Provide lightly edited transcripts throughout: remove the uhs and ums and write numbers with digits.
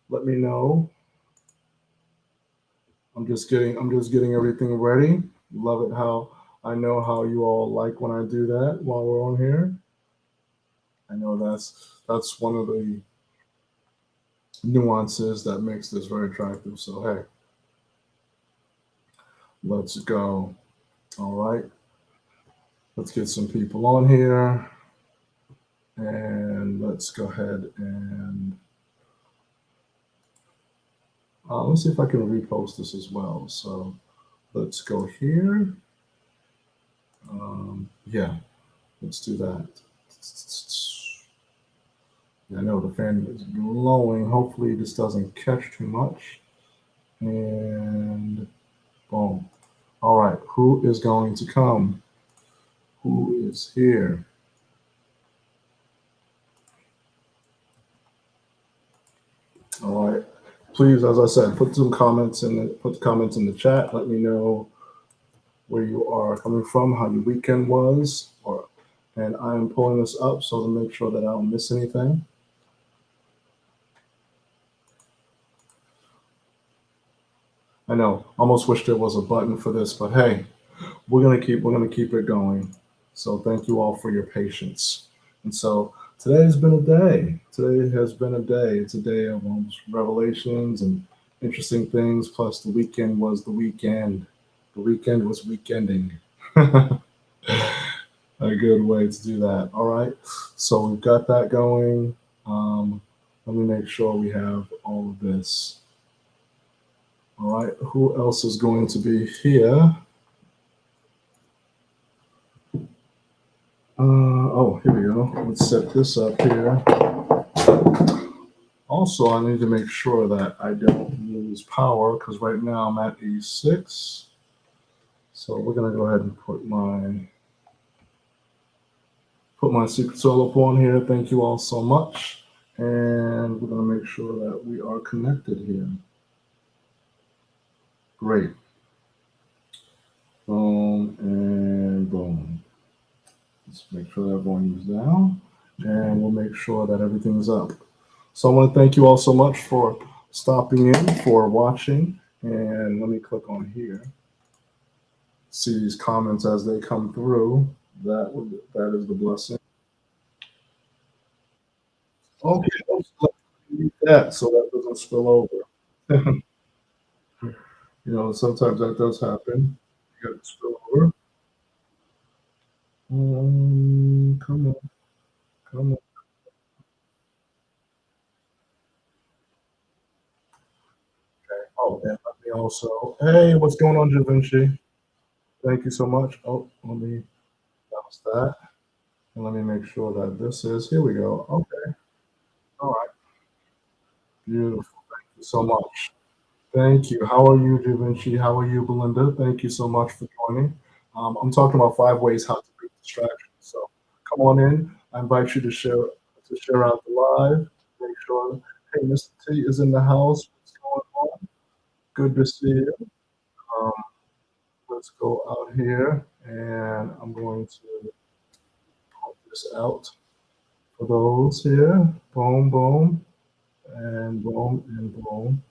Let me know. I'm just getting everything ready. Love it how I know how you all like when I do that while we're on here. I know that's one of the nuances that makes this very attractive. So hey, let's go. All right, let's get some people on here, and let's go ahead and let's see if I can repost this as well. So let's go here. Yeah, let's do that. I know the fan is blowing. Hopefully this doesn't catch too much. And boom. All right, who is going to come? Who is here? All right. Please, as I said, put comments in the chat. Let me know where you are coming from, how your weekend was, or and I'm pulling this up so to make sure that I don't miss anything. I know, almost wish there was a button for this, but hey, we're gonna keep it going. So thank you all for your patience. And so today has been a day. Today has been a day. It's a day of revelations and interesting things. Plus, the weekend was the weekend. The weekend was weekending. A good way to do that. All right. So we've got that going. Let me make sure we have all of this. All right. Who else is going to be here? Oh, here we go. Let's set this up here. Also, I need to make sure that I don't lose power because right now I'm at E6. So we're gonna go ahead and put my secret solo on here. Thank you all so much, and we're gonna make sure that we are connected here. Great. Boom and boom. Let's make sure that volume is down, and we'll make sure that everything's up. So I want to thank you all so much for stopping in, for watching, and let me click on here. See these comments as they come through. That is the blessing. Okay, let's leave that so that doesn't spill over. Sometimes that does happen. You got to spill over. Come on, come on. Oh, and let me also. Hey, what's going on, Da Vinci? Thank you so much. Oh, let me bounce that, and let me make sure that this is. Here we go. Okay. All right. Beautiful. Thank you so much. Thank you. How are you, Da Vinci? How are you, Belinda? Thank you so much for joining. I'm talking about 5 ways how to beat distractions. So come on in. I invite you to share out the live. Make sure. Hey, Mr. T is in the house. What's going on? Good to see you. Um, let's go out here, and I'm going to put this out for those here. Boom, boom, and boom, and boom.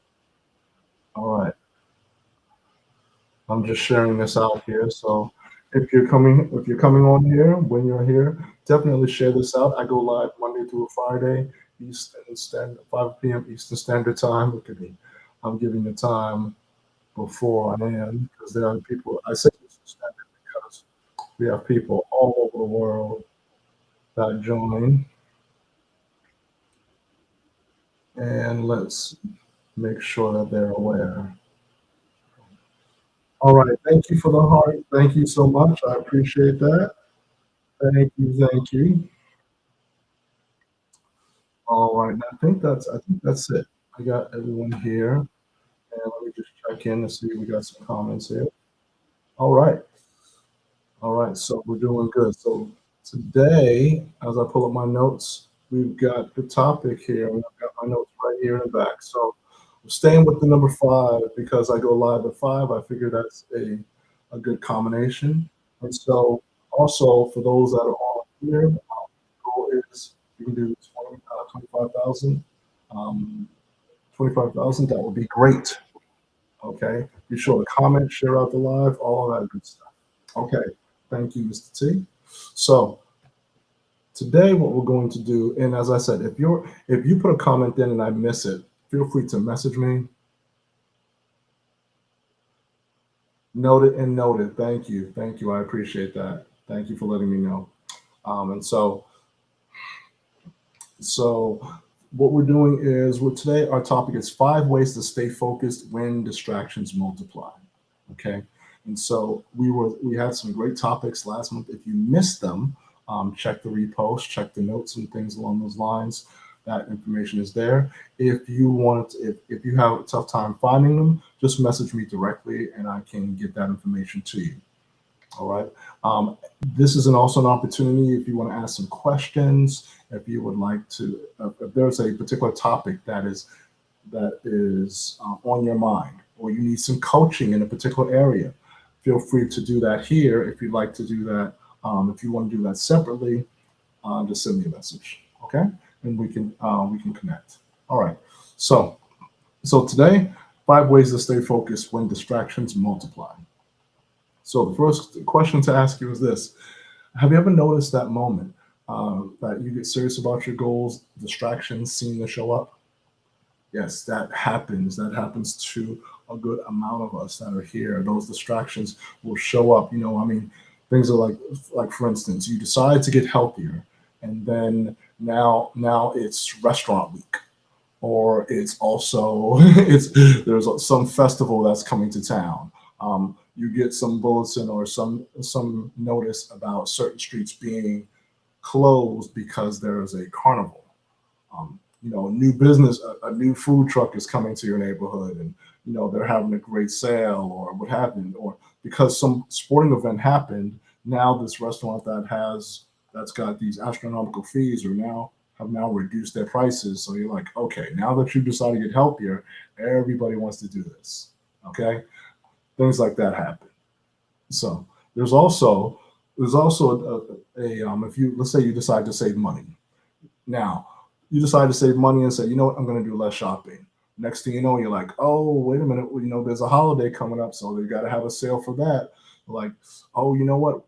All right. I'm just sharing this out here. So if you're coming on here, when you're here, definitely share this out. I go live Monday through Friday, Eastern Standard 5 p.m. Eastern Standard Time. Look at me. I'm giving the time before I am because there are people I say Eastern Standard because we have people all over the world that join. And let's make sure that they're aware. All right. Thank you for the heart. Thank you so much. I appreciate that. Thank you. Thank you. All right, I think that's it. I got everyone here, and let me just check in to see if we got some comments here. All right, all right. So we're doing good. So today, as I pull up my notes, we've got the topic here, and I've got my notes right here in the back. So I'm staying with the number 5 because I go live at 5. I figure that's a good combination. And so also for those that are on here, goal is you can do 25,000. Um, 25,000, that would be great. Okay. Be sure to comment, share out the live, all of that good stuff. Okay. Thank you, Mr. T. So today what we're going to do, and as I said, if you put a comment in and I miss it, feel free to message me. Note it and note it. Thank you. Thank you. I appreciate that. Thank you for letting me know. And so what we're doing is today our topic is 5 ways to stay focused when distractions multiply. Okay. And so we had some great topics last month. If you missed them, check the repost, check the notes and things along those lines. That information is there. If you have a tough time finding them, just message me directly and I can get that information to you. All right. This is also an opportunity if you want to ask some questions, if you would like to, if there's a particular topic that is on your mind, or you need some coaching in a particular area, feel free to do that here. If you'd like to do that, if you want to do that separately, just send me a message, okay? And we can connect. All right. So today, 5 ways to stay focused when distractions multiply. So the first question to ask you is this: have you ever noticed that moment that you get serious about your goals, distractions seem to show up? Yes, that happens. That happens to a good amount of us that are here. Those distractions will show up. Things are like for instance, you decide to get healthier, and then now it's restaurant week, or it's also there's some festival that's coming to town. You get some bulletin or some notice about certain streets being closed because there is a carnival. A new business, a new food truck is coming to your neighborhood, and they're having a great sale or what happened, or because some sporting event happened. Now this restaurant that's got these astronomical fees have now reduced their prices. So you're like, okay, now that you decided to get healthier, everybody wants to do this. Okay, things like that happen. So there's also if you, let's say you decide to save money. Now you decide to save money and say, you know what, I'm going to do less shopping. Next thing you know, you're like, oh, wait a minute, there's a holiday coming up, so they got to have a sale for that. Like, oh, you know what,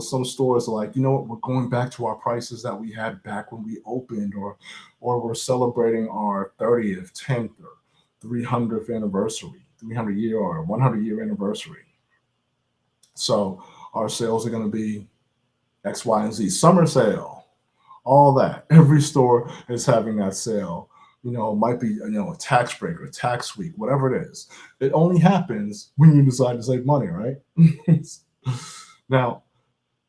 some stores are like, you know what, we're going back to our prices that we had back when we opened, or we're celebrating our 30th, 10th, or 300th anniversary, 300-year or 100-year anniversary. So our sales are going to be X, Y, and Z. Summer sale, all that. Every store is having that sale. It might be a tax break or a tax week, whatever it is. It only happens when you decide to save money, right? Now,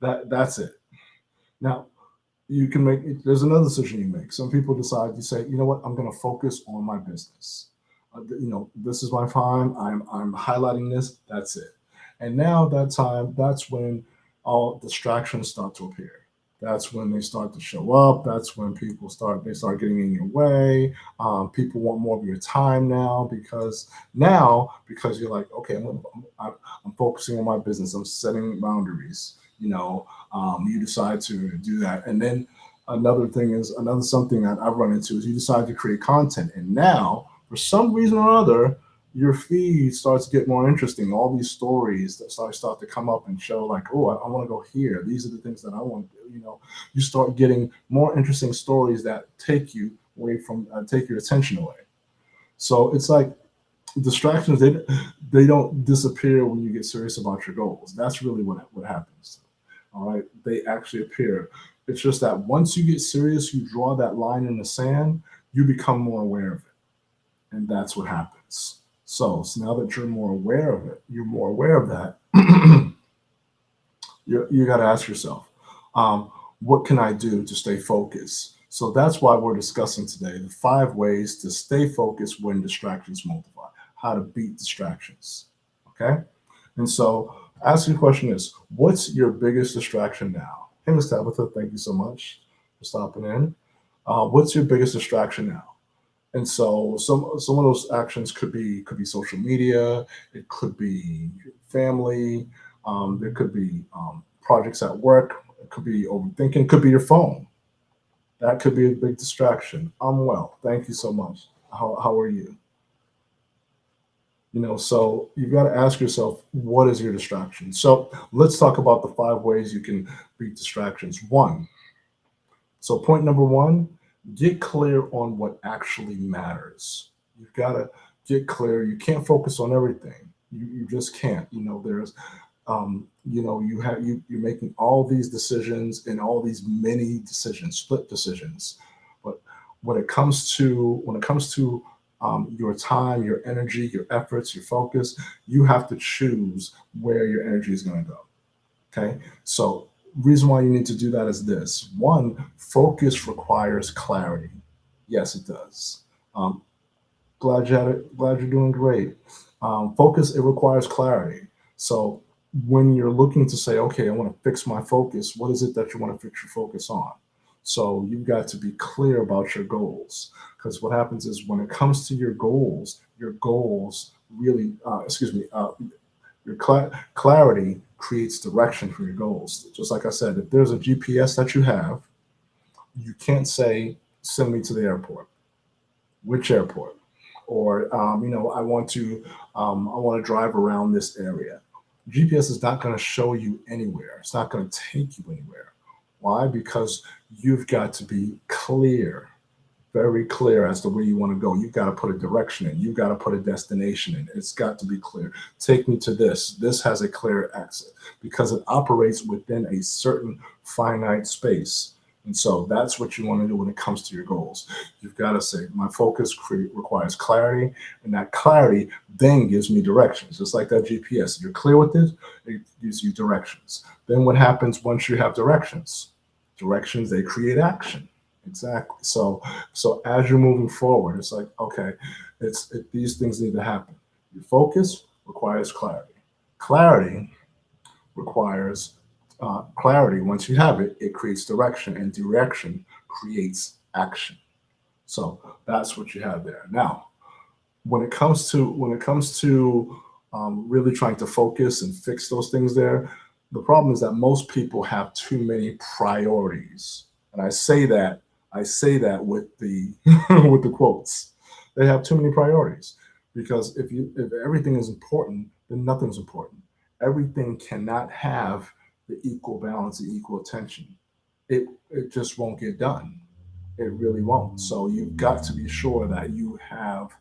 that's it. Now, you can there's another decision you make. Some people decide to say, you know what, I'm going to focus on my business. This is my time. I'm highlighting this. That's it. And now that's when all distractions start to appear. That's when they start to show up. That's when they start getting in your way. People want more of your time now because you're like, okay, I'm focusing on my business. I'm setting boundaries. You decide to do that, and then another something that I've run into is you decide to create content, and now for some reason or other, your feed starts to get more interesting. All these stories that start to come up and show like, oh, I want to go here. These are the things that I want to do. You start getting more interesting stories that take you away from take your attention away. So it's like distractions. They don't disappear when you get serious about your goals. That's really what happens. All right, they actually appear. It's just that once you get serious, you draw that line in the sand. You become more aware of it, and that's what happens. So now that you're more aware of it, you're more aware of that. you got to ask yourself, what can I do to stay focused? So that's why we're discussing today the 5 ways to stay focused when distractions multiply, how to beat distractions. Okay. And so asking the question is, what's your biggest distraction now? Hey, Ms. Tabitha, thank you so much for stopping in. What's your biggest distraction now? And so some of those actions could be social media, it could be family, there could be projects at work, it could be overthinking, it could be your phone. That could be a big distraction. I'm well. Thank you so much. How are you? So you've got to ask yourself, what is your distraction? So let's talk about the 5 ways you can beat distractions. One, so point number one, get clear on what actually matters. You've got to get clear. You can't focus on everything. You just can't. There's you're making all these decisions and all these many decisions, split decisions. But when it comes to your time, your energy, your efforts, your focus, you have to choose where your energy is going to go. Okay, so reason why you need to do that is this: one, focus requires clarity. Yes, it does. Um, glad you had it. Glad you're doing great. Focus, it requires clarity. So when you're looking to say, okay, I want to fix my focus, what is it that you want to fix your focus on? So you've got to be clear about your goals, because what happens is when it comes to your goals really, your clarity creates direction for your goals. Just like I said, if there's a GPS that you have, you can't say, send me to the airport. Which airport? Or I want to drive around this area. GPS is not going to show you anywhere. It's not going to take you anywhere. Why? Because you've got to be clear, very clear as to where you want to go. You've got to put a direction in. You've got to put a destination in. It's got to be clear. Take me to this. This has a clear exit because it operates within a certain finite space. And so that's what you want to do when it comes to your goals. You've got to say, my focus requires clarity, and that clarity then gives me directions, just like that GPS. You're clear with it gives you directions. Then what happens once you have directions? Directions, they create action. Exactly. So as you're moving forward, it's like, okay, these things need to happen. Your focus requires clarity. Clarity requires clarity. Once you have it, it creates direction, and direction creates action. So that's what you have there. Now, when it comes to really trying to focus and fix those things there, the problem is that most people have too many priorities, and I say that with the with the quotes. They have too many priorities because if everything is important, then nothing's important. Everything cannot have the equal balance, the equal attention. It just won't get done. It really won't. So you've got to be sure that you have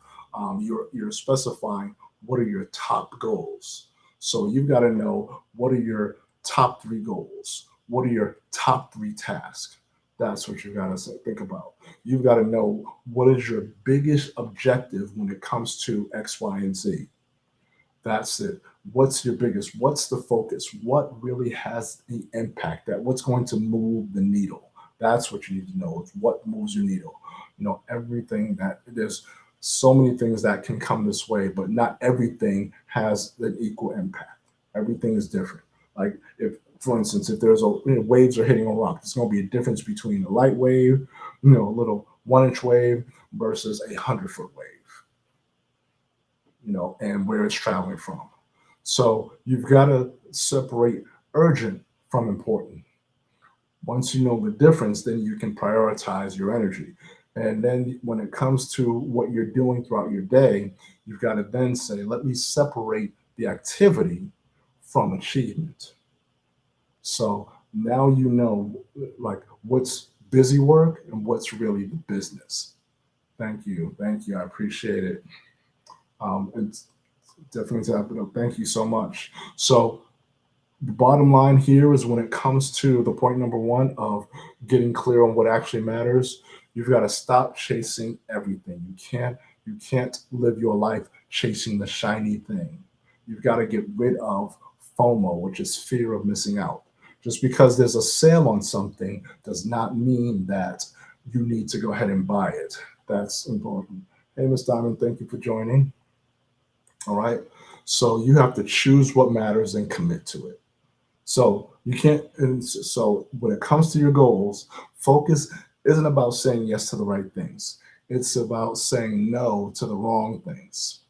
you're specifying what are your top goals. So you've got to know what are your top 3 goals. What are your top 3 tasks? That's what you've got to think about. You've got to know what is your biggest objective when it comes to X, Y, and Z. That's it. What's your biggest? What's the focus? What really has the impact? That what's going to move the needle? That's what you need to know. Is what moves your needle. Everything that there's so many things that can come this way, but not everything has an equal impact. Everything is different. Like if, for instance, if there's waves are hitting a rock, there's going to be a difference between a light wave, a little 1 inch wave versus a 100 foot wave, and where it's traveling from. So you've got to separate urgent from important. Once you know the difference, then you can prioritize your energy. And then when it comes to what you're doing throughout your day, you've got to then say, let me separate the activity from achievement. So now you know like what's busy work and what's really the business. Thank you. Thank you. I appreciate it. And definitely tap it up. Thank you so much. So the bottom line here is when it comes to the point number one of getting clear on what actually matters, you've got to stop chasing everything. You can't live your life chasing the shiny thing. You've got to get rid of FOMO, which is fear of missing out. Just because there's a sale on something does not mean that you need to go ahead and buy it. That's important. Hey, Miss Diamond, thank you for joining. All right. So you have to choose what matters and commit to it. So you can't. And so when it comes to your goals, focus isn't about saying yes to the right things. It's about saying no to the wrong things.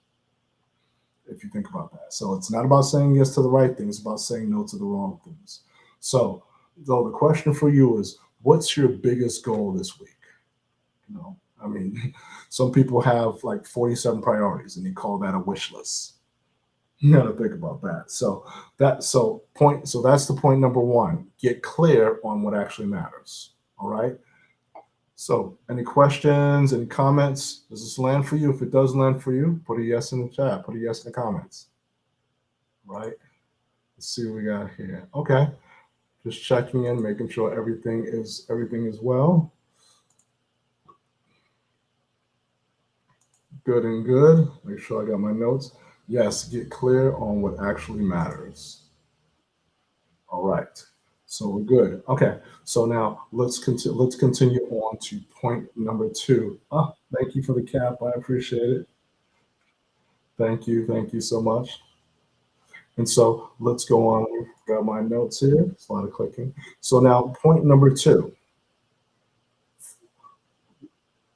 If you think about that, so it's not about saying yes to the right things. It's about saying no to the wrong things. So, though the question for you is, what's your biggest goal this week? I mean, some people have like 47 priorities and they call that a wish list. You got to think about that. So that's the point number one. Get clear on what actually matters. All right. So any questions, any comments? Does this land for you? If it does land for you, put a yes in the chat. Put a yes in the comments. Right. Let's see what we got here. Okay. Just checking in, making sure everything is well. Good and good. Make sure I got my notes. Yes, get clear on what actually matters. All right. So we're good. Okay. So now let's continue on to point number two. Ah, thank you for the cap. I appreciate it. Thank you. Thank you so much. And so let's go on. Got my notes here. It's a lot of clicking. So now point number two.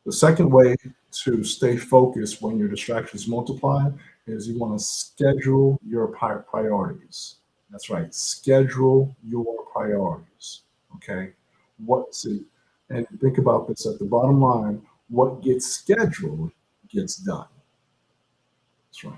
The second way to stay focused when your distractions multiply is you want to schedule your priorities. That's right. Schedule your priorities. Okay. See, and think about this at the bottom line, what gets scheduled gets done. That's right.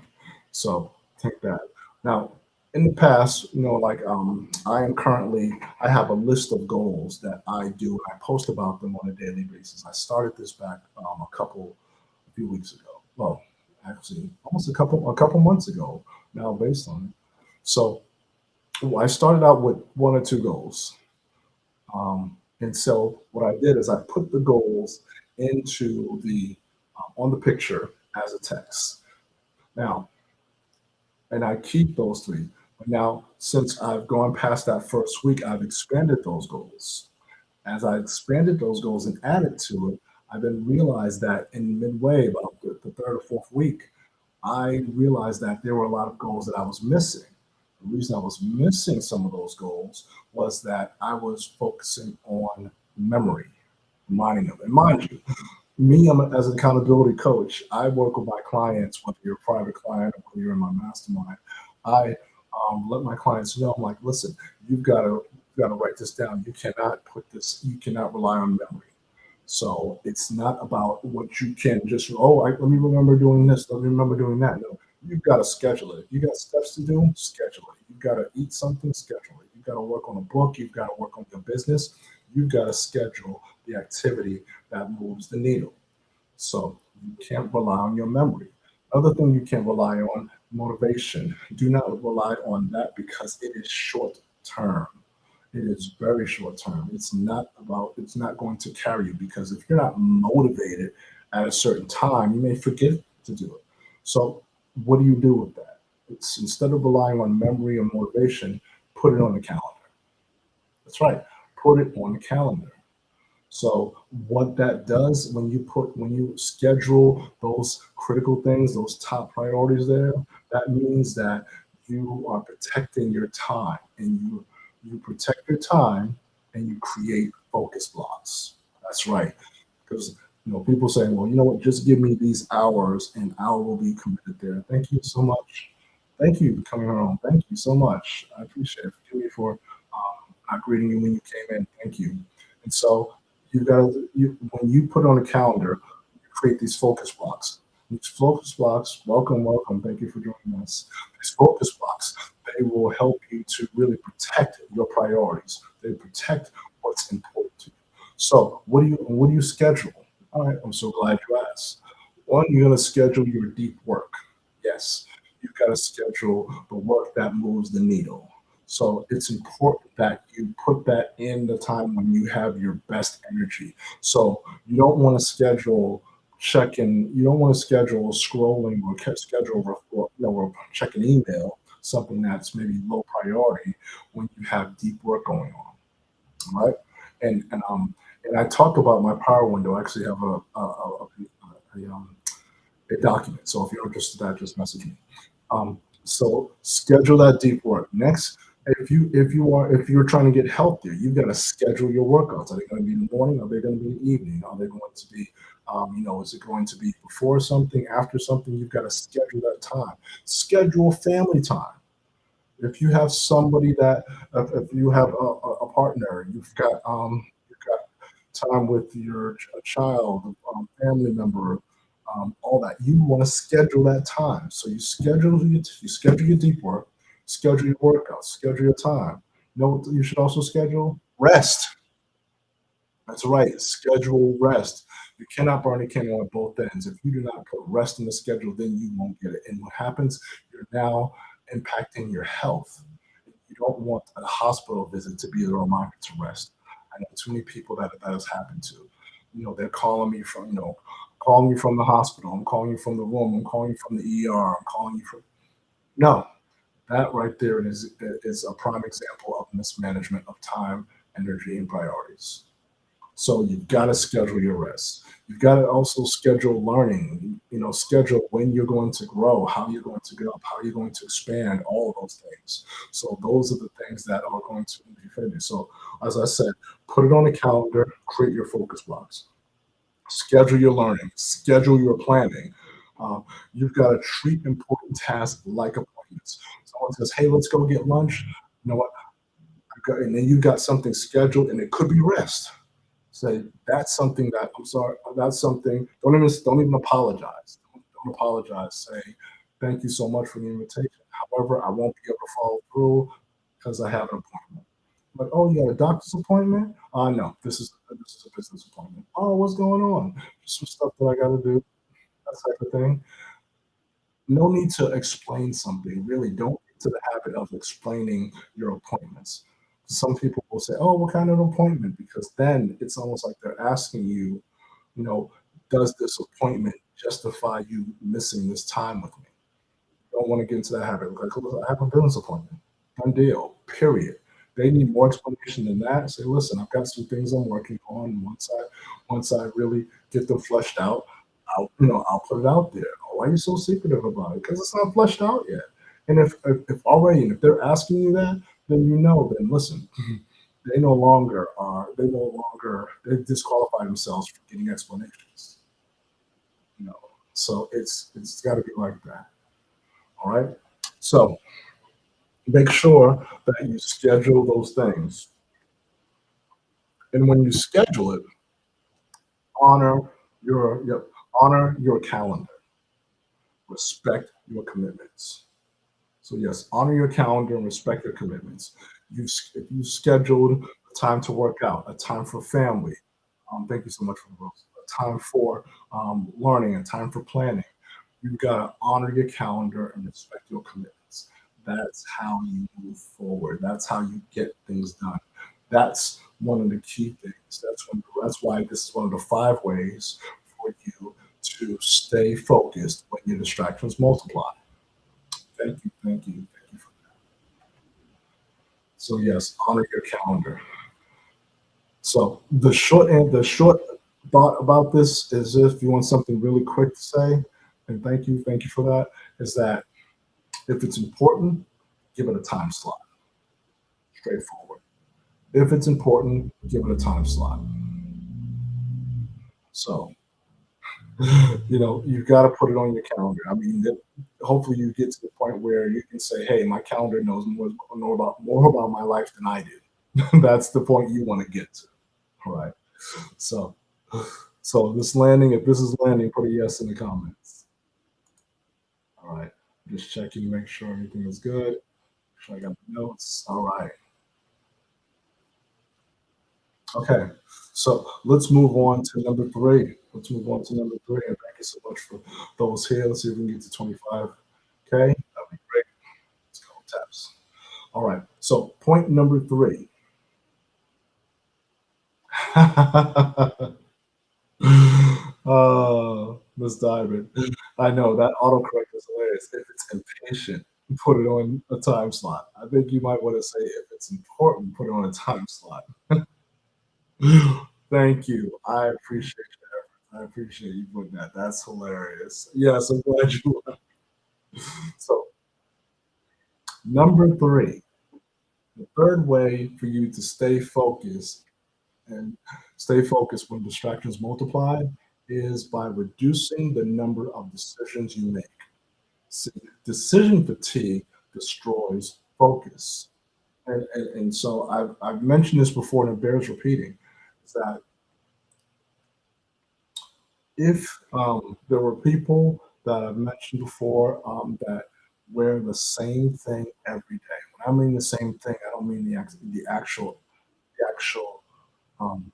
So take that. Now, in the past, like I have a list of goals that I do, and I post about them on a daily basis. I started this back a few weeks ago. Well, actually, almost a couple months ago now, based on it. So I started out with one or two goals. And so what I did is I put the goals into the on the picture as a text. Now, and I keep those three. But now, since I've gone past that first week, I've expanded those goals. As I expanded those goals and added to it, I then realized that in midway, about the third or fourth week, I realized that there were a lot of goals that I was missing. The reason I was missing some of those goals was that I was focusing on memory, reminding them. And mind you, as an accountability coach, I work with my clients, whether you're a private client or whether you're in my mastermind. I let my clients know, I'm like, listen, you've got to write this down. You cannot rely on memory. So it's not about what you can just, let me remember doing this, let me remember doing that. No, you've got to schedule it. If you got steps to do, schedule it. You've got to eat something, schedule it. You've got to work on a book, you've got to work on your business. You've got to schedule the activity that moves the needle. So you can't rely on your memory. Other thing you can't rely on, motivation. Do not rely on that because it is short term. It is very short term. It's not going to carry you because if you're not motivated at a certain time, you may forget to do it. So what do you do with that? It's instead of relying on memory or motivation, put it on the calendar. That's right. Put it on the calendar. So what that does when you schedule those critical things, those top priorities there, that means that you are protecting your time and you protect your time and you create focus blocks. That's right. Because people say, well, you know what, just give me these hours and I will be committed there. Thank you so much. Thank you for coming on. Thank you so much. I appreciate it. Forgive me for not greeting you when you came in. Thank you. And so when you put on a calendar, you create these focus blocks. These focus blocks, welcome, welcome. Thank you for joining us. These focus blocks, they will help you to really protect your priorities. They protect what's important to you. So what do you schedule? All right, I'm so glad you asked. One, you're gonna schedule your deep work. Yes, you've got to schedule the work that moves the needle. So it's important that you put that in the time when you have your best energy. So you don't want to schedule checking, you don't want to schedule scrolling or schedule or checking email, something that's maybe low priority when you have deep work going on, right? And I talk about my power window. I actually have a document. So if you're interested in that, just message me. So schedule that deep work. Next, if you're trying to get healthier, you've got to schedule your workouts. Are they going to be in the morning? Are they going to be in the evening? Are they going to be, is it going to be before something, after something? You've got to schedule that time. Schedule family time. If you have somebody if you have a partner, you've got time with your child, family member, all that. You want to schedule that time. So you schedule your deep work, schedule your workouts, schedule your time. You know what you should also schedule? Rest. That's right. Schedule rest. You cannot burn a candle at both ends. If you do not put rest in the schedule, then you won't get it. And what happens? You're now impacting your health. You don't want a hospital visit to be the reminder to rest. I know too many people that has happened to. They're calling me from, calling you from the hospital. I'm calling you from the room. I'm calling you from the ER. I'm calling you from. No, that right there is a prime example of mismanagement of time, energy, and priorities. So you've got to schedule your rest. You've got to also schedule learning, schedule when you're going to grow, how you're going to go up, how you're going to expand, all of those things. So those are the things that are going to be finished. So as I said, put it on a calendar, create your focus blocks, schedule your learning, schedule your planning. Um, you've got to treat important tasks like appointments. Someone says, "Hey, let's go get lunch." You know what? And then you've got something scheduled, and it could be rest. Say that's something that I'm sorry. That's something. Don't even apologize. Don't apologize. Say thank you so much for the invitation. However, I won't be able to follow through because I have an appointment. Like, oh, you got a doctor's appointment? No, this is a business appointment. Oh, what's going on? Just some stuff that I got to do. That type of thing. No need to explain something. Really, don't get to the habit of explaining your appointments. Some people will say, "Oh, what kind of appointment?" Because then it's almost like they're asking you, you know, does this appointment justify you missing this time with me? You don't want to get into that habit. Like, "Look, I have a business appointment. Done deal. Period. They need more explanation than that. Say, listen, I've got some things I'm working on. Once I really get them fleshed out, I'll put it out there. Oh, why are you so secretive about it? Because it's not fleshed out yet. And if already, and if they're asking you that, then then listen, they disqualify themselves from getting explanations. You know, so it's got to be like that. All right. So make sure that you schedule those things, and when you schedule it, honor your calendar, respect your commitments. So yes, honor your calendar and respect your commitments. If you scheduled a time to work out, a time for family. Thank you so much for the rose. A time for learning, a time for planning. You've got to honor your calendar and respect your commitments. That's how you move forward. That's how you get things done. That's one of the key things. That's why this is one of the 5 ways for you to stay focused when your distractions multiply. Thank you. So yes, honor your calendar. So the short thought about this is, if you want something really quick to say, and thank you for that, is that if it's important, give it a time slot. Straightforward. If it's important, give it a time slot. So you've got to put it on your calendar. I mean, hopefully you get to the point where you can say, "Hey, my calendar knows more about my life than I do." That's the point you want to get to. All right. So, if this is landing, put a yes in the comments. All right. Just checking to make sure everything is good. Make sure I got the notes. All right. Okay. So let's move on to number three. Let's move on to number three. And thank you so much for those here. Let's see if we can get to 25. Okay. That'd be great. Let's go taps. All right. So point number three. Oh, Miss Diamond. I know that autocorrect is hilarious. If it's impatient, put it on a time slot. I think you might want to say if it's important, put it on a time slot. Thank you. I appreciate that. I appreciate you putting that. That's hilarious. Yes, I'm glad you are. So, number three, the third way for you to and stay focused when distractions multiply is by reducing the number of decisions you make. See, decision fatigue destroys focus. And so I've mentioned this before and it bears repeating, is that if there were people that I've mentioned before that wear the same thing every day. When I mean the same thing, I don't mean the actual um,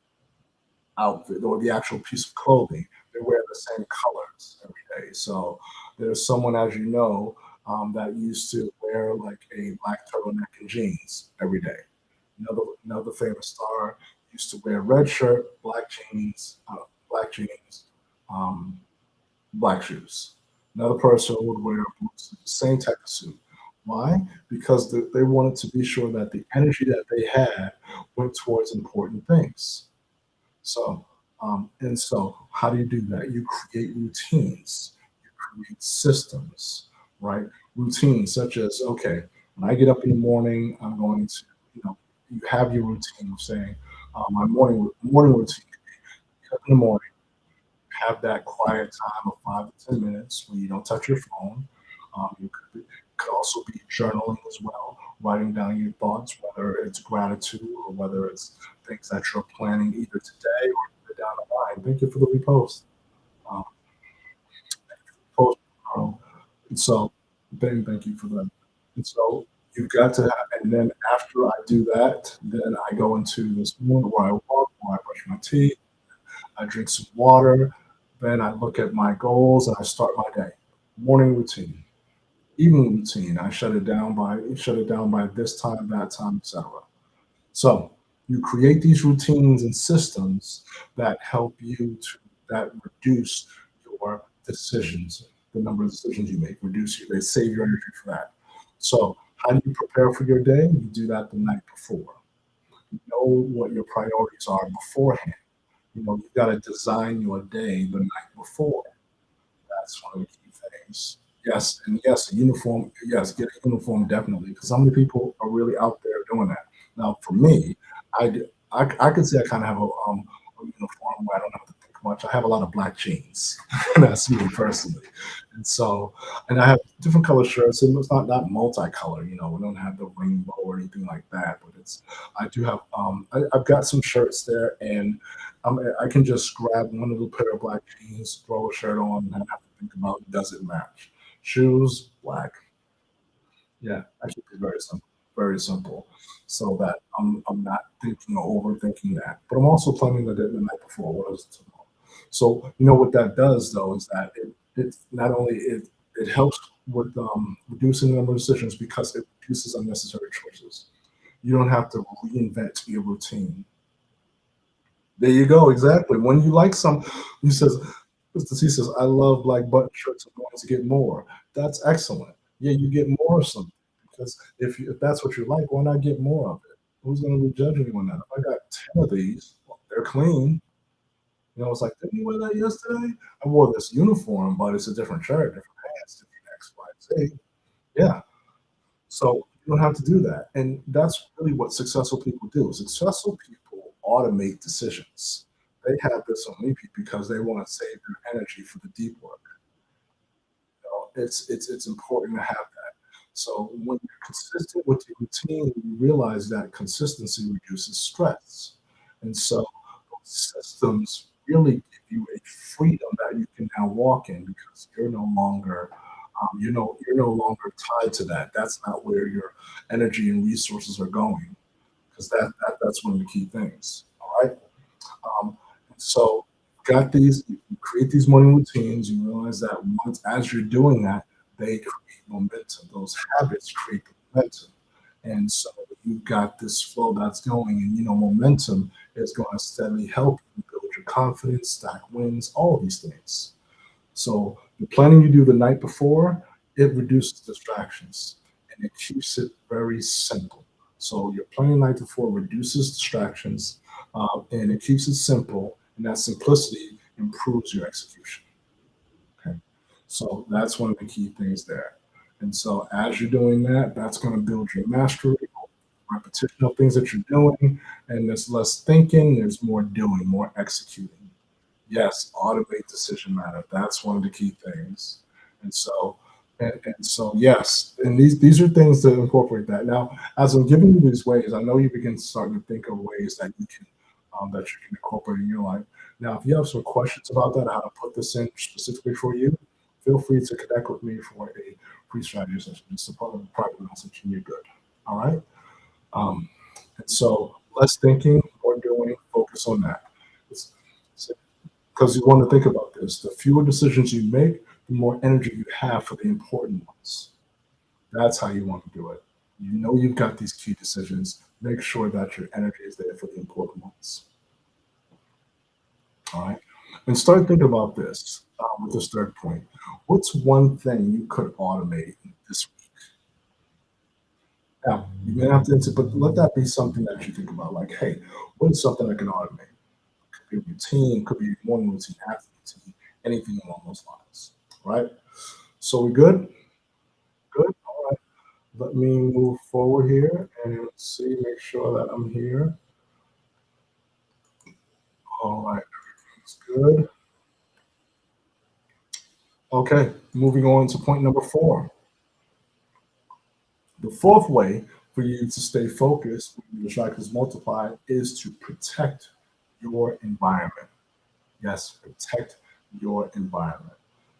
outfit or the actual piece of clothing. They wear the same colors every day. So there's someone, as you know, that used to wear like a black turtleneck and jeans every day. Another famous star used to wear red shirt, black jeans, um, black shoes. Another person would wear a blue suit, the same type of suit. Why? Because they wanted to be sure that the energy that they had went towards important things. So, how do you do that? You create routines, you create systems, right? Routines such as, okay, when I get up in the morning, I'm going to, you know, you have your routine of saying, my morning routine. Get up in the morning, have that quiet time of 5 to 10 minutes where you don't touch your phone. Could also be journaling as well, writing down your thoughts, whether it's gratitude or whether it's things that you're planning either today or down the line. Thank you for the repost. Um, post tomorrow. And so, thank you for that. And so, you've got to have, and then after I do that, then I go into this moment where I walk, where I brush my teeth, I drink some water, then I look at my goals and I start my day. Morning routine, evening routine. I shut it down by this time, that time, etc. So you create these routines and systems that help you to that reduce your decisions, the number of decisions you make, they save your energy for that. So how do you prepare for your day? You do that the night before. You know what your priorities are beforehand. You've got to design your day the night before. That's one of the key things. Yes, and yes, a uniform. Yes, get a uniform definitely, because some of the people are really out there doing that. Now, for me, I could say I kind of have a uniform where I don't have to think much. I have a lot of black jeans. That's me personally, and so and I have different color shirts, and it's not multicolor. We don't have the rainbow or anything like that, but it's I do have I've got some shirts there, and I can just grab one little pair of black jeans, throw a shirt on, and I have to think about does it match. Shoes, black. Yeah, I keep it very simple, very simple, so that I'm not thinking or overthinking that. But I'm also planning the night before. What is it tomorrow? So what that does though is that it not only it helps with reducing the number of decisions because it reduces unnecessary choices. You don't have to reinvent your routine. There you go. Exactly. When you like some, he says, Mr. C says, I love black button shirts. I'm going to get more. That's excellent. Yeah, you get more of something because if that's what you like, why not get more of it? Who's going to be judging you on that? If I got 10 of these, well, they're clean. It's like, didn't you wear that yesterday? I wore this uniform, but it's a different shirt, different pants, different X, Y, Z. Yeah. So you don't have to do that. And that's really what successful people do. Successful people automate decisions. They have this on repeat because they want to save their energy for the deep work. It's important to have that. So when you're consistent with your routine, you realize that consistency reduces stress. And so those systems really give you a freedom that you can now walk in because you're no longer tied to that. That's not where your energy and resources are going because that's one of the key things. All right. Um, so got these, you create these morning routines. You realize that once as you're doing that, they create momentum. Those habits create the momentum. And so you've got this flow that's going, and momentum is going to steadily help you build your confidence, stack wins, all of these things. So the planning you do the night before, it reduces distractions and it keeps it very simple. So your planning the night before reduces distractions and it keeps it simple, and that simplicity improves your execution. Okay, so that's one of the key things there. And so as you're doing that, that's going to build your mastery, repetition of things that you're doing, and there's less thinking, there's more doing, more executing. Yes, automate decision matter. That's one of the key things. And so, and so, yes, and these are things to incorporate that. Now, as I'm giving you these ways, I know you begin starting to think of ways that you can incorporate in your life. Now, if you have some questions about that, how to put this in specifically for you, feel free to connect with me for a free strategy session. Just a private message, and you're good. All right. Um, and so, less thinking, more doing. Focus on that. Because you want to think about this. The fewer decisions you make, the more energy you have for the important ones. That's how you want to do it. You know you've got these key decisions. Make sure that your energy is there for the important ones. All right. And start thinking about this with this third point. What's one thing you could automate this week? Now, you may have to answer, but let that be something that you think about. Like, hey, what is something I can automate? Could be a routine, could be morning routine, afternoon routine, anything along those lines. Right? So we good? Good. All right. Let me move forward here and see, make sure that I'm here. All right. Everything's good. Okay. Moving on to point number four. The fourth way for you to stay focused when your distractions multiply is to protect your environment. Yes, protect your environment.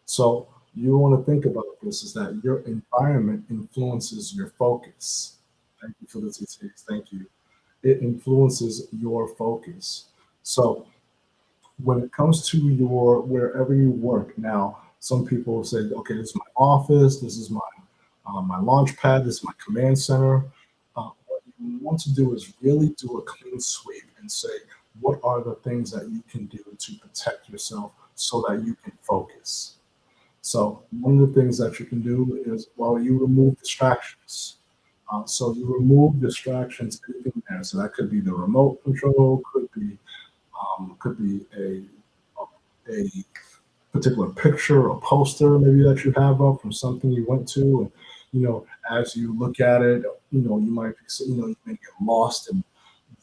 So you want to think about this is that your environment influences your focus. Thank you for the TTs. Thank you. It influences your focus. So when it comes to your wherever you work now, some people say, okay, this is my office, this is my launch pad, this is my command center. What you want to do is really do a clean sweep and say, what are the things that you can do to protect yourself so that you can focus? So one of the things that you can do is, well, you remove distractions. So you remove distractions, anything there. So that could be the remote control, could be a particular picture or poster maybe that you have up from something you went to, and as you look at it, you might be, you may get lost in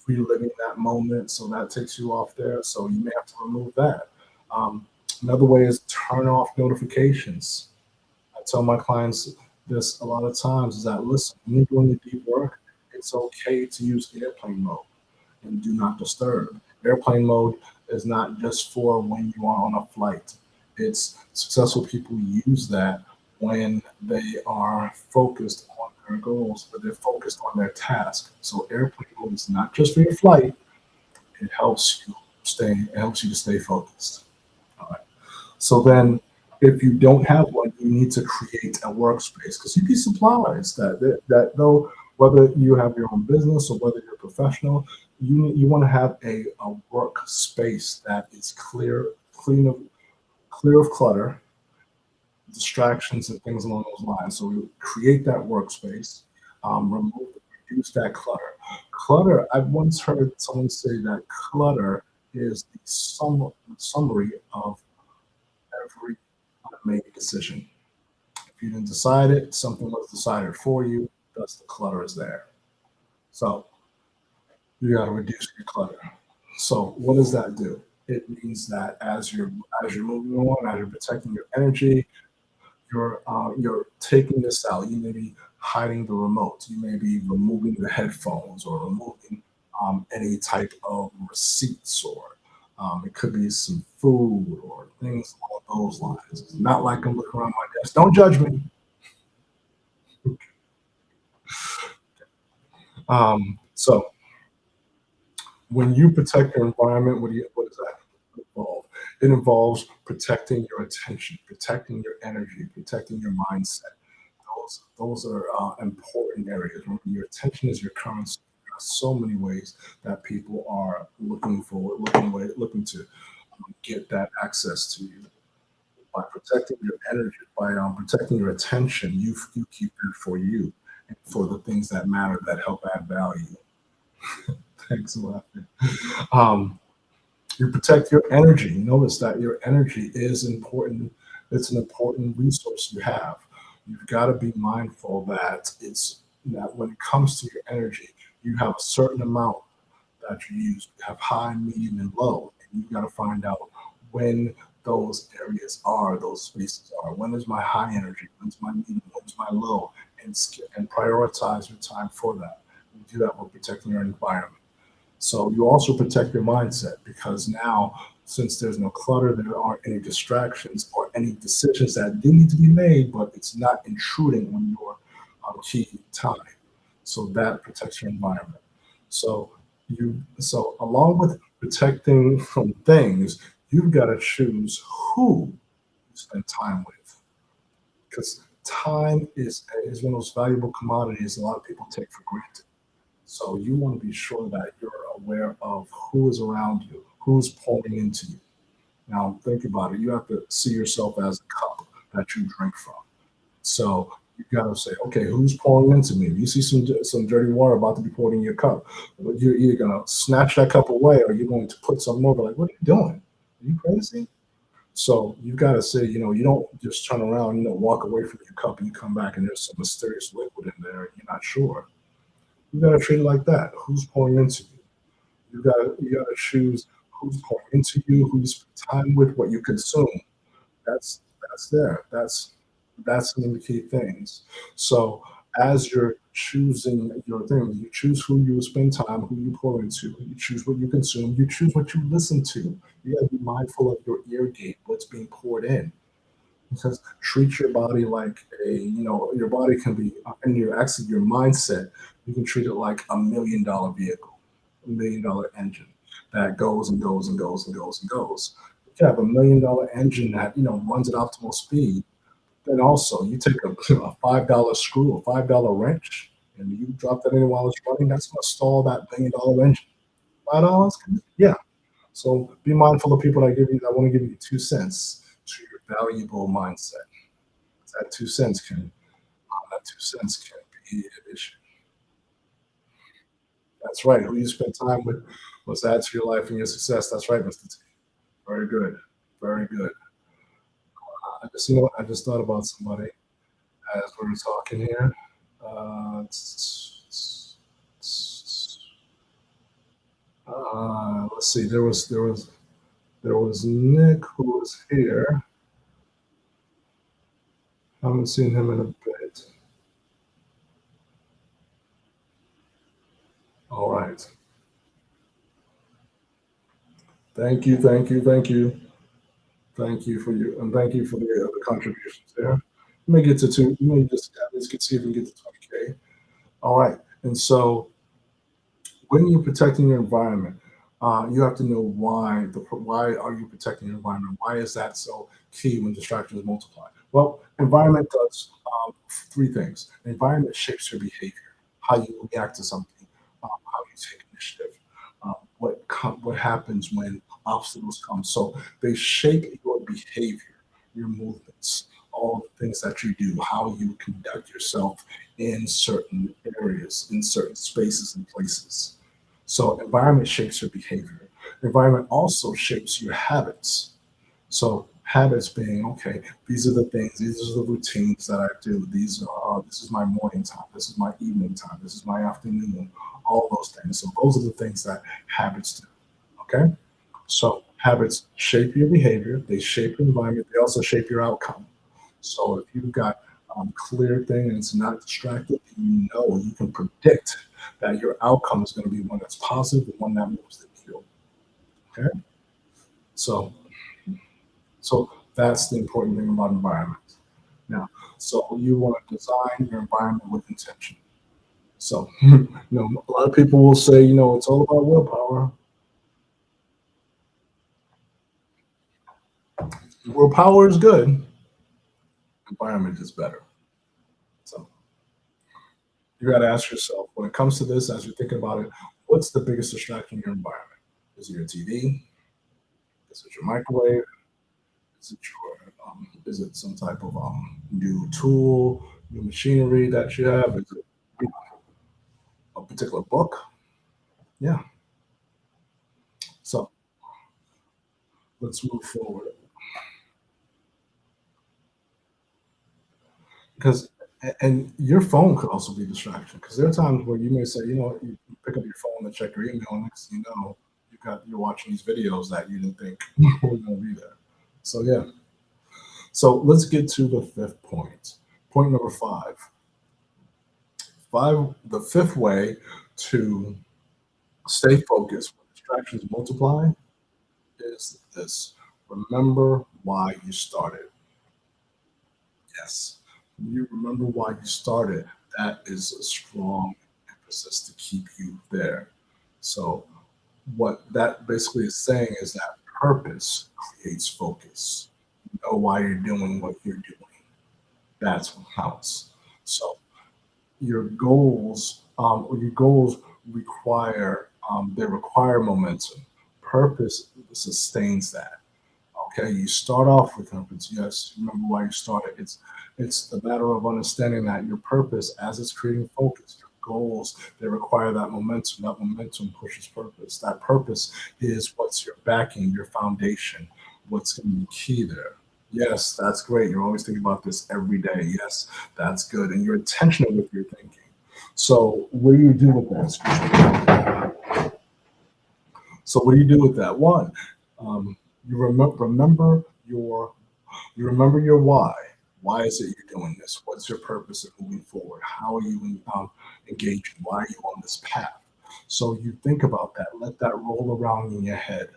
reliving that moment, so that takes you off there. So you may have to remove that. Um, Another way is turn off notifications. I tell my clients this a lot of times is that listen, when you're doing the deep work, it's okay to use airplane mode and do not disturb. Airplane mode is not just for when you are on a flight. It's successful people use that when they are focused on their goals, but they're focused on their task. So airplane mode is not just for your flight. It helps you to stay focused. All right. So then if you don't have one, you need to create a workspace because you'd be surprised that though whether you have your own business or whether you're a professional, you want to have a workspace that is clear of clutter, distractions, and things along those lines. So we create that workspace, reduce that clutter. Clutter. I once heard someone say that clutter is the summary of every made decision. If you didn't decide it, something was decided for you. Thus, the clutter is there. So you got to reduce your clutter. So what does that do? It means that as you're moving on, as you're protecting your energy, you're taking this out. You may be hiding the remote. You may be removing the headphones or removing any type of receipts or it could be some food or things along those lines. It's not like I'm looking around my desk. Don't judge me. So when you protect your environment, what does that involve? It involves protecting your attention, protecting your energy, protecting your mindset. Those are important areas. Remember, your attention is your currency. There are so many ways that people are looking to get that access to you. By protecting your energy, by protecting your attention, you keep it for you and for the things that matter that help add value. Thanks a lot. Um, you protect your energy. Notice that your energy is important. It's an important resource you have. You've got to be mindful that when it comes to your energy, you have a certain amount that you use. You have high, medium, and low, and you've got to find out when those spaces are. When is my high energy? When's my medium? When's my low? And prioritize your time for that. You do that while protecting your environment. So you also protect your mindset because now since there's no clutter, there aren't any distractions or any decisions that do need to be made, but it's not intruding on your key time. So that protects your environment. So so along with protecting from things, you've got to choose who you spend time with, because time is one of those valuable commodities a lot of people take for granted. So you want to be sure that you're aware of who is around you, who's pouring into you. Now, think about it. You have to see yourself as a cup that you drink from. So you got to say, okay, who's pouring into me? If you see some dirty water about to be poured in your cup, well, you're either going to snatch that cup away or you're going to put some more. Like, what are you doing? Are you crazy? So you got to say, you don't just turn around, walk away from your cup and you come back and there's some mysterious liquid in there and you're not sure. You got to treat it like that. Who's pouring into you? You got to choose who's pouring into you, who you spend time with, what you consume. That's there. That's one of the key things. So as you're choosing your thing, you choose who you spend time, who you pour into, you choose what you consume, you choose what you listen to. You got to be mindful of your ear gate, what's being poured in. Because treat your body like your body can be, and your mindset, you can treat it like $1 million vehicle, $1 million engine that goes and goes and goes and goes and goes. If you have $1 million engine that runs at optimal speed, then also you take a $5 screw, a $5 wrench, and you drop that in while it's running, that's going to stall that $1 million engine. $5? Yeah. So be mindful of people that want to give you 2 cents to your valuable mindset. That 2 cents can be an issue. That's right. Who you spend time with must add to your life and your success. That's right, Mr. T. Very good. Very good. I just thought about somebody as we were talking here. Let's see. There was Nick who was here. I haven't seen him in a bit. All right. Thank you. Thank you. Thank you. Thank you for you, and thank you for the contributions there. You may get to two. You may just at least get see if we can get to 20K. All right. And so when you're protecting your environment, you have to know why are you protecting your environment? Why is that so key when distractions multiply? Well, environment does three things. The environment shapes your behavior, how you react to something, how you take initiative, what happens when obstacles come. So they shape your behavior, your movements, all the things that you do, how you conduct yourself in certain areas, in certain spaces and places. So environment shapes your behavior. Environment also shapes your habits. So habits being okay, these are the things, these are the routines that I do. This is my morning time, this is my evening time, this is my afternoon, all those things. So those are the things that habits do. Okay. So habits shape your behavior, they shape your environment, they also shape your outcome. So if you've got clear thing and it's not distracted, you can predict that your outcome is going to be one that's positive and one that moves the needle. Okay. So so that's the important thing about environment. Now, so you want to design your environment with intention. So, a lot of people will say, it's all about willpower. Willpower is good. Environment is better. So you got to ask yourself when it comes to this, as you're thinking about it, what's the biggest distraction in your environment? Is it your TV? Is it your microwave? Is it some type of new tool, new machinery that you have? Is it a particular book? Yeah. So let's move forward because and your phone could also be a distraction because there are times where you may say, you pick up your phone and check your email, and next thing you know, you're watching these videos that you didn't think were going to be there. So yeah. So let's get to the fifth point. Point number five. The fifth way to stay focused when distractions multiply is this: remember why you started. Yes, you remember why you started. That is a strong emphasis to keep you there. So, what that basically is saying is that purpose creates focus. You know why you're doing what you're doing. That's what counts. So, your goals require they require momentum. Purpose sustains that. Okay, you start off with purpose. Yes, remember why you started. It's a matter of understanding that your purpose, as it's creating focus, your goals, they require that momentum. That momentum pushes purpose. That purpose is what's your backing, your foundation, what's going to be key there. Yes, that's great. You're always thinking about this every day. Yes, that's good. And you're intentional with your thinking. So what do you do with that? So what do you do with that? One, um, you you remember your why. Why is it you're doing this? What's your purpose of moving forward? How are you engaging? Why are you on this path? So you think about that. Let that roll around in your head,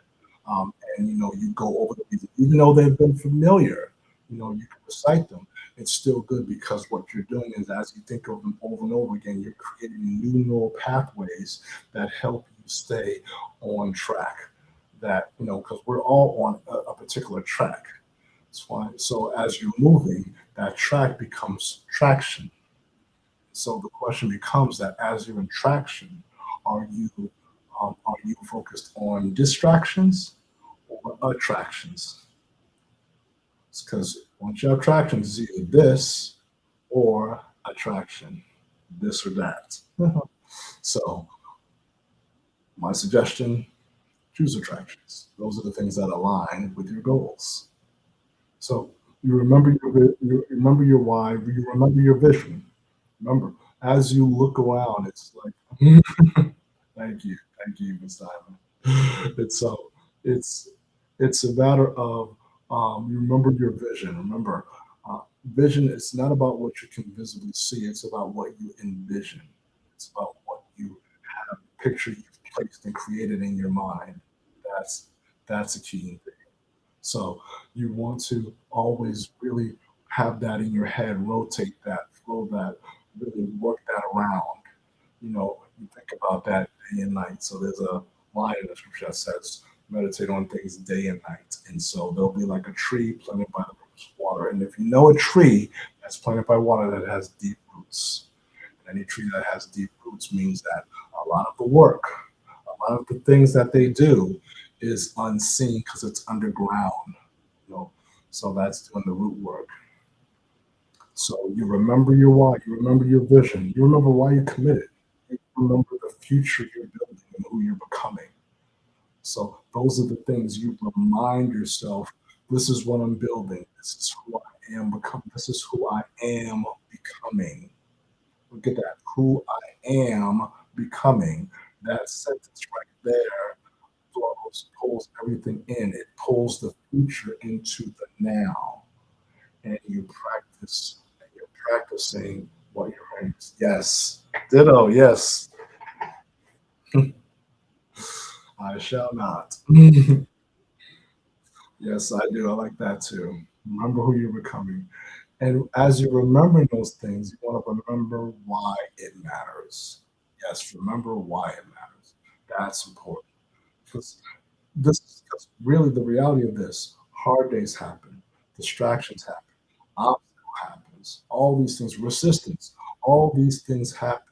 and you go over the reasons, even though they've been familiar. You can recite them. It's still good because what you're doing is, as you think of them over and over again, you're creating new neural pathways that help you stay on track. That because we're all on a particular track. That's why. So as you're moving, that track becomes traction. So the question becomes that as you're in traction, are you are you focused on distractions or attractions? Because once you have traction, it's either this or attraction, this or that. So my suggestion: choose attractions. Those are the things that align with your goals. So you remember your why, you remember your vision. Remember, as you look around, it's like, thank you, Miss Diamond. It's so it's it's a matter of you remember your vision. Remember, vision is not about what you can visibly see; it's about what you envision. It's about what you have picture you've placed and created in your mind. That's that's a key thing. So you want to always really have that in your head, rotate that, flow that, really work that around. You think about that day and night. So there's a line in the scripture that says, meditate on things day and night. And so they'll be like a tree planted by the rivers of water. And if you know a tree that's planted by water that has deep roots, and any tree that has deep roots means that a lot of the work, a lot of the things that they do is unseen because it's underground. You know, so that's doing the root work. So you remember your why, you remember your vision, you remember why you committed, you remember the future you're building and who you're becoming. So those are the things you remind yourself. This is what I'm building. This is who I am becoming. This is who I am becoming. Look at that. Who I am becoming. That sentence right there pulls everything in. It pulls the future into the now. And you practice, and you're practicing what you're hearing. Yes. Ditto. Yes. I shall not. Yes, I do. I like that too. Remember who you're becoming. And as you remember those things, you want to remember why it matters. Yes, remember why it matters. That's important. Because because really the reality of this, hard days happen, distractions happen, obstacle happens, all these things, resistance, all these things happen.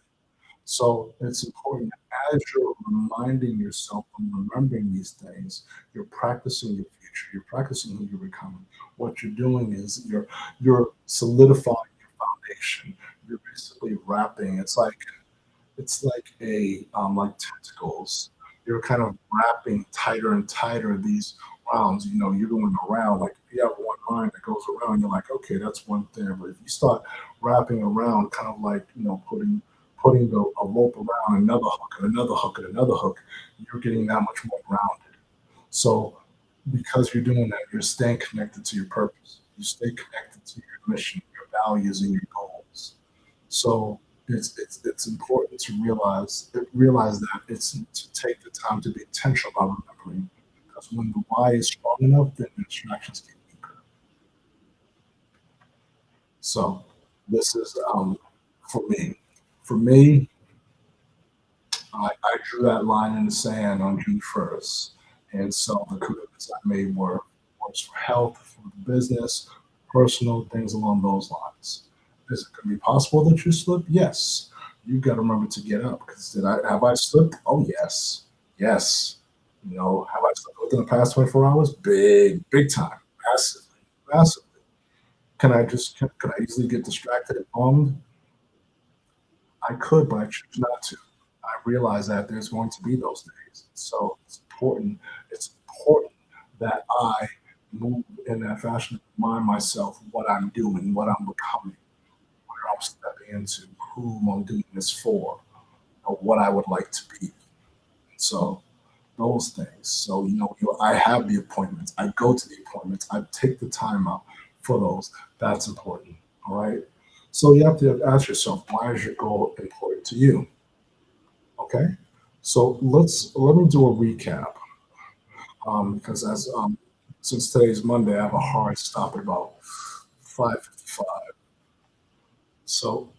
So it's important that as you're reminding yourself and remembering these things, you're practicing your future, you're practicing who you're becoming. What you're doing is you're solidifying your foundation. You're basically wrapping. It's like a like tentacles. You're kind of wrapping tighter and tighter these rounds. You're going around. Like if you have one line that goes around, you're like, okay, that's one thing. But if you start wrapping around, kind of like putting a rope around another hook and another hook and another hook, you're getting that much more rounded. So because you're doing that, you're staying connected to your purpose. You stay connected to your mission, your values, and your goals. So it's important to realize that it's to take the time to be intentional about remembering. because when the why is strong enough, then the distractions get weaker. So this is for me. For me, I drew that line in the sand on June 1st. And so the commitments I made were was for health, for the business, personal things along those lines. Is it going to be possible that you slip? Yes. You got to remember to get up because did I have I slipped? Oh yes, yes. Have I slipped within the past 24 hours? Big time, massively, massively. Can I easily get distracted and bummed? I could, but I choose not to. I realize that there's going to be those days. So it's important that I move in that fashion to remind myself what I'm doing, what I'm becoming, where I'm stepping into, who I'm doing this for, or what I would like to be. So those things. So I have the appointments. I go to the appointments. I take the time out for those. That's important. All right. So you have to ask yourself, why is your goal important to you? Okay. So let me do a recap. Because as since today's Monday, I have a hard stop at about 5:55. So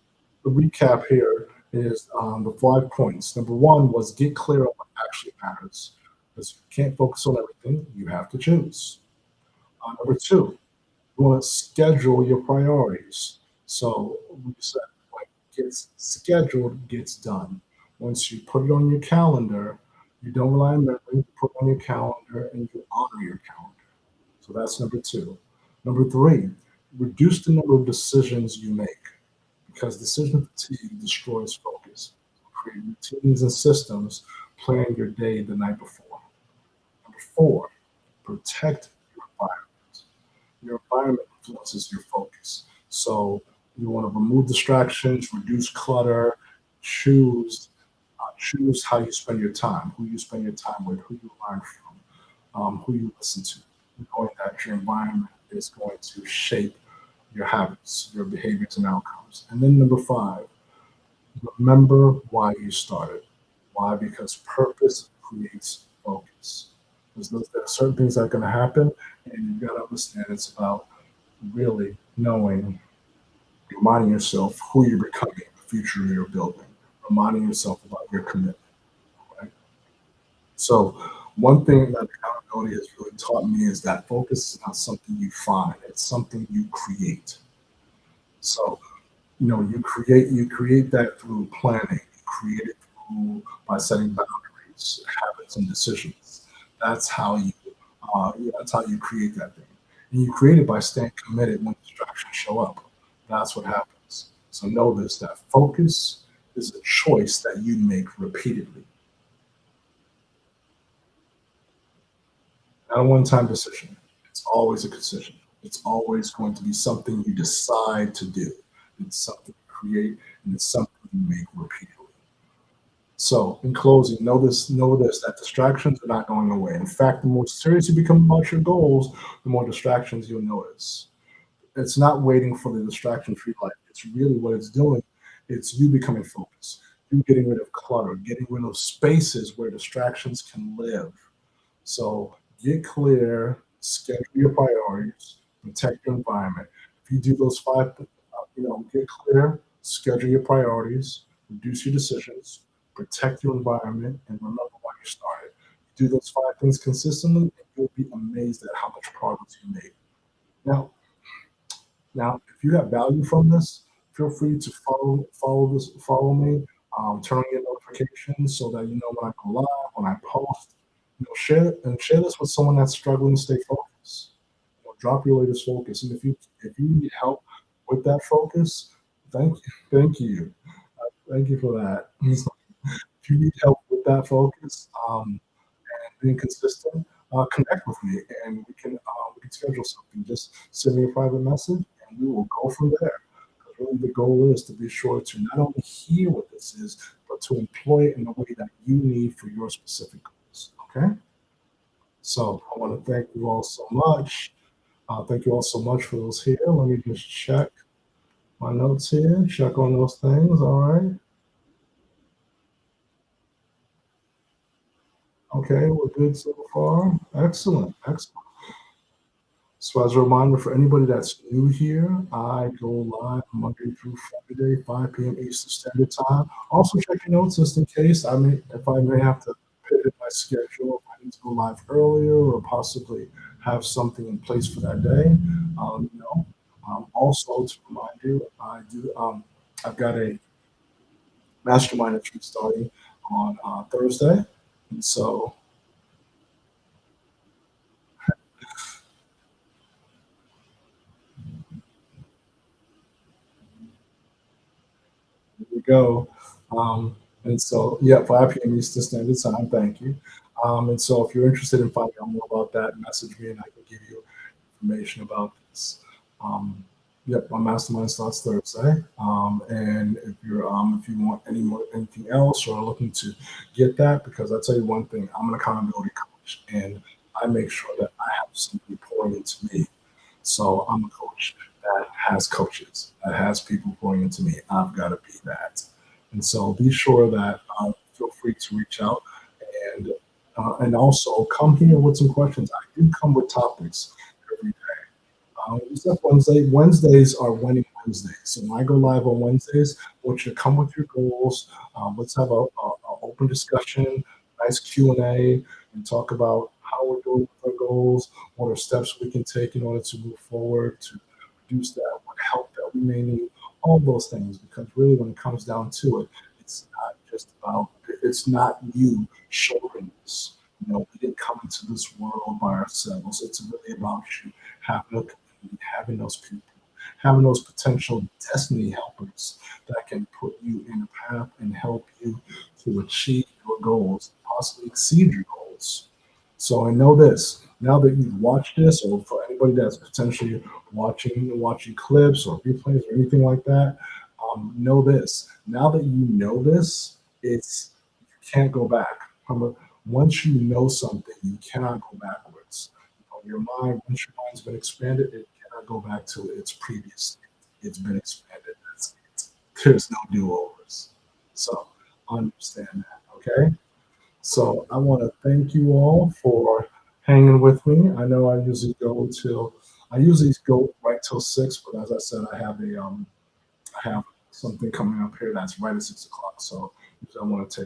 the recap here is the 5 points. Number one was get clear on what actually matters. Because you can't focus on everything, you have to choose. Number two, you want to schedule your priorities. So we said what gets scheduled gets done. Once you put it on your calendar, you don't rely on memory, you put it on your calendar and you honor your calendar. So that's number two. Number three, reduce the number of decisions you make because decision fatigue destroys focus. Create routines and systems, plan your day the night before. Number four, protect your environment. Your environment influences your focus. So you want to remove distractions, reduce clutter, choose choose how you spend your time, who you spend your time with, who you learn from, who you listen to. Knowing that your environment is going to shape your habits, your behaviors, and outcomes. And then number five, remember why you started. Why? Because purpose creates focus. There are certain things that are going to happen, and you've got to understand it's about really knowing, reminding yourself who you're becoming, the future you're building, reminding yourself about your commitment. Right? So, one thing that accountability has really taught me is that focus is not something you find; it's something you create. So, you create that through planning. You create it through by setting boundaries, habits, and decisions. That's how you that's how you create that thing. And you create it by staying committed when distractions show up. That's what happens. So know this that focus is a choice that you make repeatedly, not a one-time decision. It's always a decision. It's always going to be something you decide to do. It's something you create, and it's something you make repeatedly. So, in closing, know this that distractions are not going away. In fact, the more serious you become about your goals, the more distractions you'll notice. It's not waiting for the distraction free life. It's really what it's doing. It's you becoming focused. You getting rid of clutter, getting rid of spaces where distractions can live. So get clear, schedule your priorities, protect your environment. If you do those five, get clear, schedule your priorities, reduce your decisions, protect your environment, and remember why you started. Do those five things consistently, and you'll be amazed at how much progress you made. Now, if you have value from this, feel free to follow me, turn on your notifications so that you know when I go live, when I post. Share this with someone that's struggling to stay focused. Drop your latest focus, and if you need help with that focus, thank you, thank you for that. If you need help with that focus, being consistent, connect with me and we can schedule something. Just send me a private message and we will go from there. 'Cause really, the goal is to be sure to not only hear what this is, but to employ it in a way that you need for your specific goals. Okay. So I want to thank you all so much. Thank you all so much for those here. Let me just check my notes here, check on those things. All right. Okay, we're good so far. Excellent, excellent. So as a reminder for anybody that's new here, I go live Monday through Friday, 5 p.m. Eastern Standard Time. Also check your notes just in case if I may have to pivot my schedule, if I need to go live earlier or possibly have something in place for that day. I'll let you know. Also to remind you, I've got a mastermind retreat starting on Thursday, and so here we go. Um, and so, yeah, 5 p.m. Eastern Standard Time. Thank you. And so, if you're interested in finding out more about that, message me and I can give you information about this. Um, yep, my mastermind starts Thursday. And if you want anything else or are looking to get that, because I'll tell you one thing, I'm an accountability coach, and I make sure that I have somebody pouring into me. So I'm a coach that has coaches, that has people pouring into me. I've got to be that. And so be sure that feel free to reach out and also come here with some questions. I do come with topics every day. Except Wednesday. Wednesdays are winning Wednesdays. So when I go live on Wednesdays, I want you to come with your goals. Let's have a open discussion, nice Q&A, and talk about how we're doing with our goals, what are steps we can take in order to move forward, to reduce that, what help that we may need, all those things. Because really, when it comes down to it, it's not you shouldering this. You know, we didn't come into this world by ourselves. It's really about you having a community, having those people, having those potential destiny helpers that can put you in a path and help you to achieve your goals, possibly exceed your goals. So I know this. Now that you've watched this, or for anybody that's potentially watching clips or replays or anything like that, know this. Now that you know this, it's you can't go back. Once you know something, you cannot go backwards. Your mind, once your mind's been expanded, it cannot go back to its previous state. It's been expanded. That's it. There's no do-overs. So understand that, okay? So I want to thank you all for hanging with me. I know I usually go right till 6, but as I said, I have something coming up here that's right at 6 o'clock. So I want to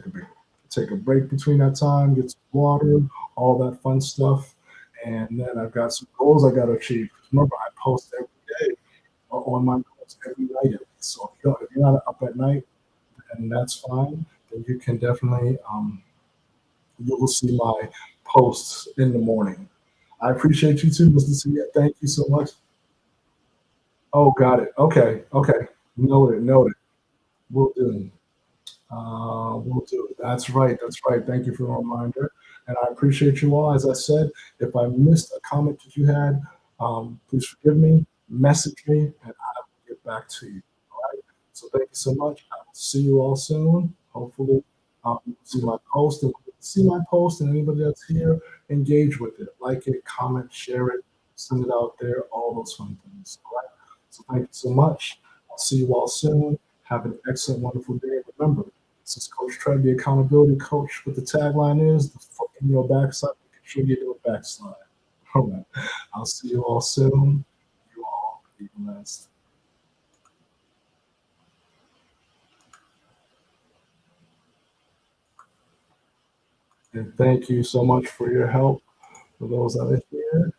take a break between that time, get some water, all that fun stuff, and then I've got some goals I got to achieve. Remember, I post every day on my goals every night at least. So if you're not up at night, then that's fine. Then you can definitely you will see my posts in the morning. I appreciate you too, Mr. C. Thank you so much. Oh, got it. Okay, okay. Noted, noted. We'll do. Will do. That's right. That's right. Thank you for the reminder. And I appreciate you all. As I said, if I missed a comment that you had, please forgive me. Message me, and I will get back to you. All right. So thank you so much. I will see you all soon. Hopefully, see my post and anybody that's here, engage with it, like it, comment, share it, send it out there. All those fun things. All right. So thank you so much. I'll see you all soon. Have an excellent, wonderful day. Remember, this is Coach Trey, the accountability coach. What the tagline is: the foot in your backside, making sure you do a backslide. All right. I'll see you all soon. You all be blessed. And thank you so much for your help for those that are here.